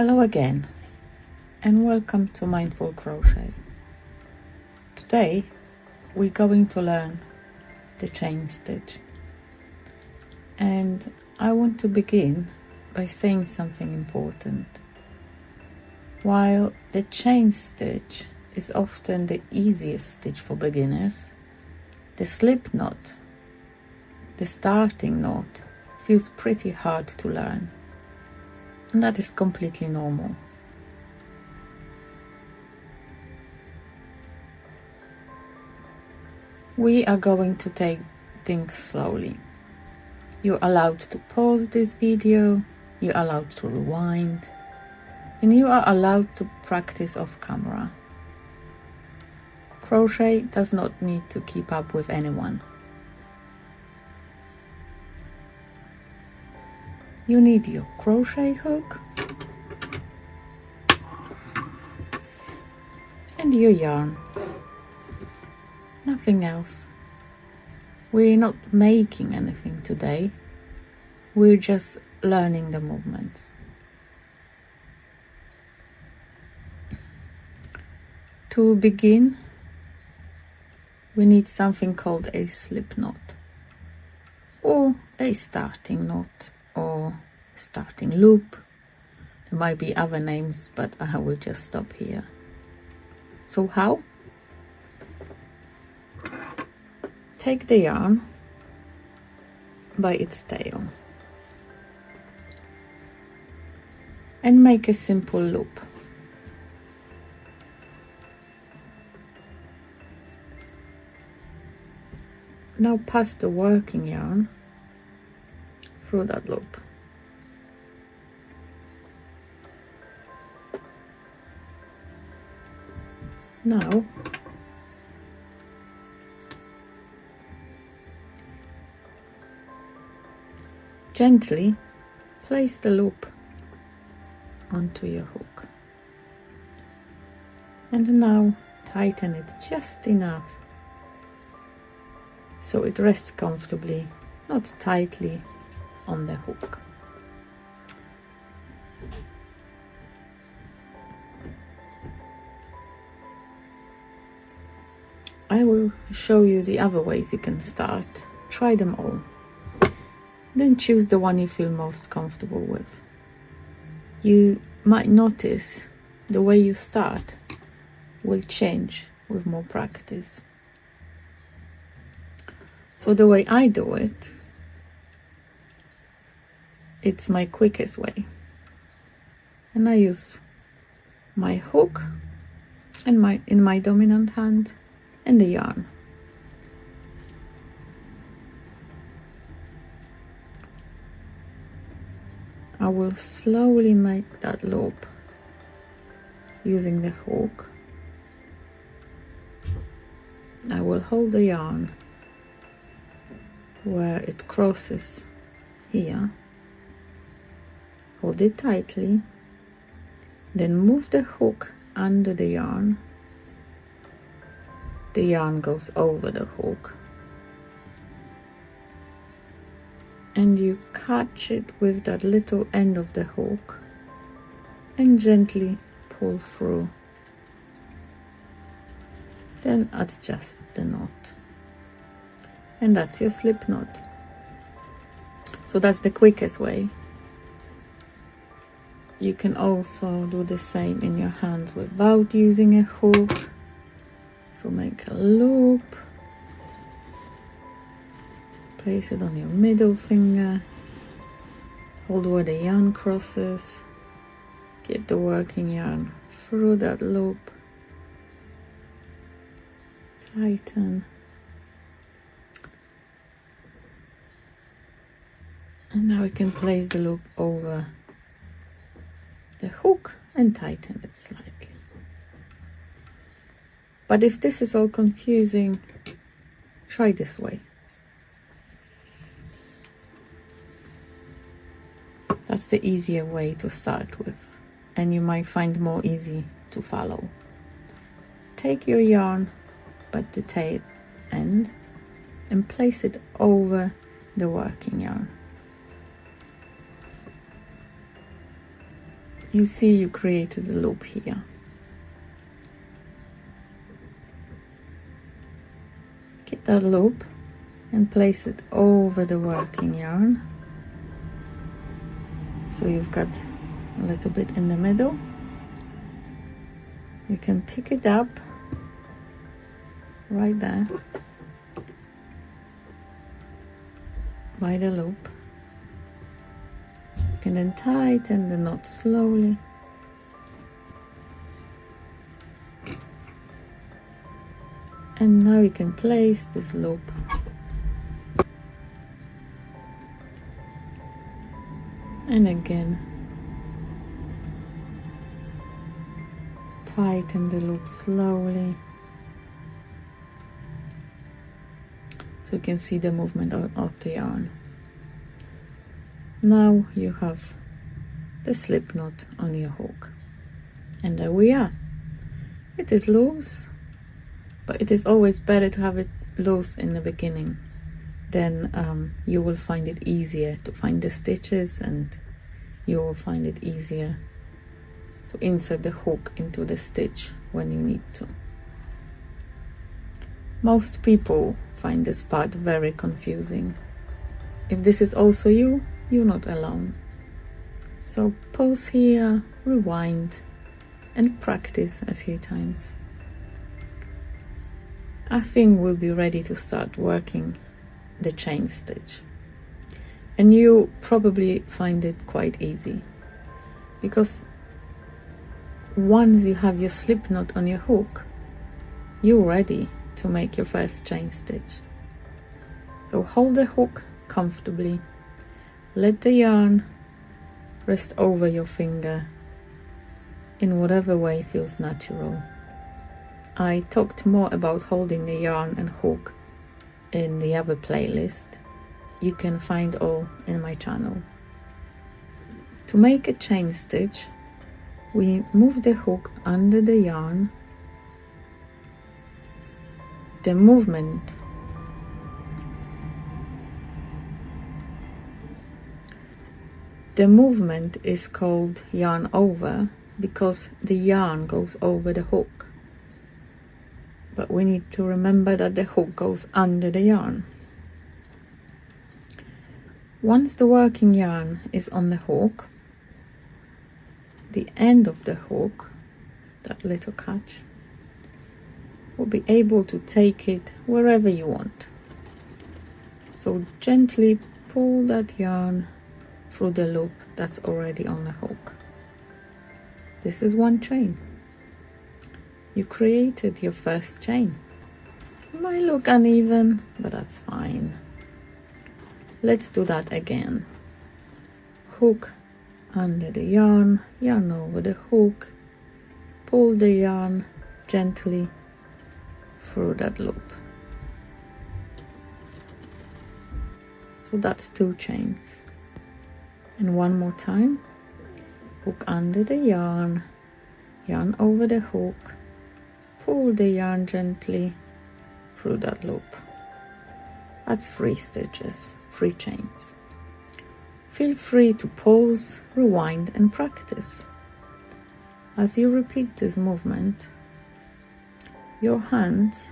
Hello again, and welcome to Mindful Crochet. Today we're going to learn the chain stitch, and I want to begin by saying something important. While the chain stitch is often the easiest stitch for beginners, the slip knot, the starting knot, feels pretty hard to learn, and that is completely normal. We are going to take things slowly. You're allowed to pause this video, you're allowed to rewind, and you are allowed to practice off camera. Crochet does not need to keep up with anyone. You need your crochet hook and your yarn. Nothing else. We're not making anything today. We're just learning the movements. To begin, we need something called a slip knot, or a starting knot, or starting loop. There might be other names, but I will just stop here. So how? Take the yarn by its tail and make a simple loop. Now pass the working yarn through that loop. Now gently place the loop onto your hook, and now tighten it just enough so it rests comfortably, not tightly, on the hook. I will show you the other ways you can start. Try them all. Then choose the one you feel most comfortable with. You might notice the way you start will change with more practice. So the way I do it, it's my quickest way. And I use my hook and in my dominant hand and the yarn. I will slowly make that loop using the hook. I will hold the yarn where it crosses here, hold it tightly, then move the hook under the yarn. The yarn goes over the hook, and you catch it with that little end of the hook and gently pull through. Then adjust the knot, and that's your slip knot. So that's the quickest way. You can also do the same in your hands without using a hook. So make a loop, place it on your middle finger, hold where the yarn crosses, get the working yarn through that loop, tighten, and now we can place the loop over the hook and tighten it slightly. But if this is all confusing, try this way. That's the easier way to start with, and you might find more easy to follow. Take your yarn by the tail end and place it over the working yarn. you see you created a loop here. Get that loop and place it over the working yarn. So you've got a little bit in the middle. You can pick it up right there by the loop. You can then tighten the knot slowly. And now you can place this loop and again tighten the loop slowly so you can see the movement of the yarn. Now you have the slip knot on your hook, and there we are. It is loose, but it is always better to have it loose in the beginning. Then you will find it easier to find the stitches, and you will find it easier to insert the hook into the stitch when you need to. Most people find this part very confusing. If this is also you, you're not alone. So pause here, rewind, and practice a few times. I think we'll be ready to start working the chain stitch. And you probably find it quite easy, because once you have your slip knot on your hook, you're ready to make your first chain stitch. So hold the hook comfortably, let the yarn rest over your finger in whatever way feels natural. I talked more about holding the yarn and hook in the other playlist. You can find all in my channel. To make a chain stitch, we move the hook under the yarn. The movement is called yarn over because the yarn goes over the hook. But we need to remember that the hook goes under the yarn. Once the working yarn is on the hook, the end of the hook, that little catch, will be able to take it wherever you want. So gently pull that yarn through the loop that's already on the hook. This is one chain. You created your first chain. It might look uneven, but that's fine. Let's do that again. Hook under the yarn, yarn over the hook, pull the yarn gently through that loop. So that's 2 chains. And one more time. Hook under the yarn, yarn over the hook, pull the yarn gently through that loop. That's 3 stitches, 3 chains. Feel free to pause, rewind, and practice. As you repeat this movement, your hands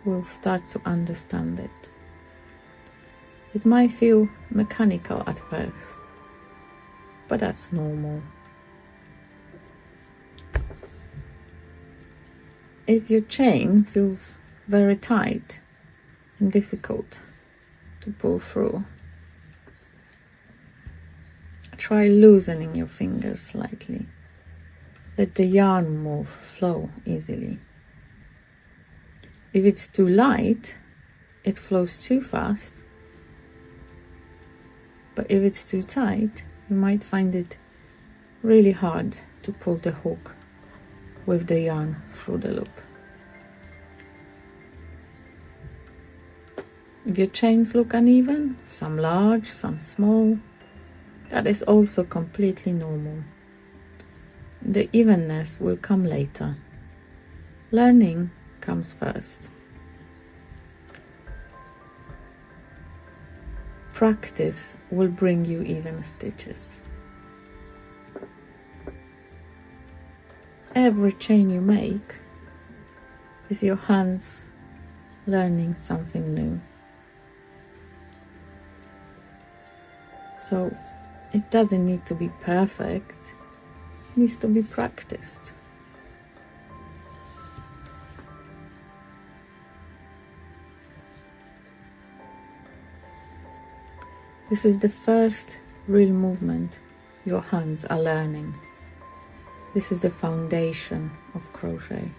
will start to understand it. It might feel mechanical at first, but that's normal. If your chain feels very tight and difficult to pull through, try loosening your fingers slightly. Let the yarn flow easily. If it's too light, it flows too fast. But if it's too tight, you might find it really hard to pull the hook with the yarn through the loop. If your chains look uneven, some large, some small, that is also completely normal. The evenness will come later. Learning comes first. Practice will bring you even stitches. every chain you make is your hands learning something new. So it doesn't need to be perfect, it needs to be practiced. This is the first real movement your hands are learning. This is the foundation of crochet.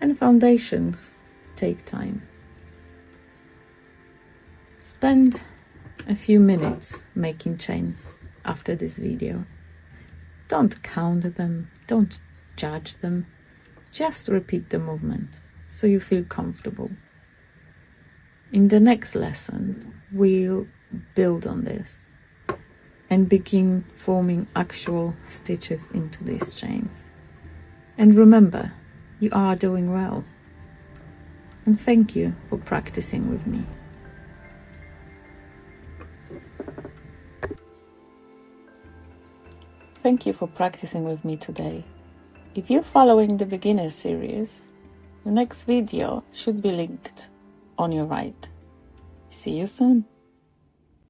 And foundations take time. Spend a few minutes making chains after this video. Don't count them, don't judge them, just repeat the movement so you feel comfortable. In the next lesson, we'll build on this and begin forming actual stitches into these chains. And remember, you are doing well. And thank you for practicing with me. Thank you for practicing with me today. If you're following the beginner series, the next video should be linked on your right. See you soon.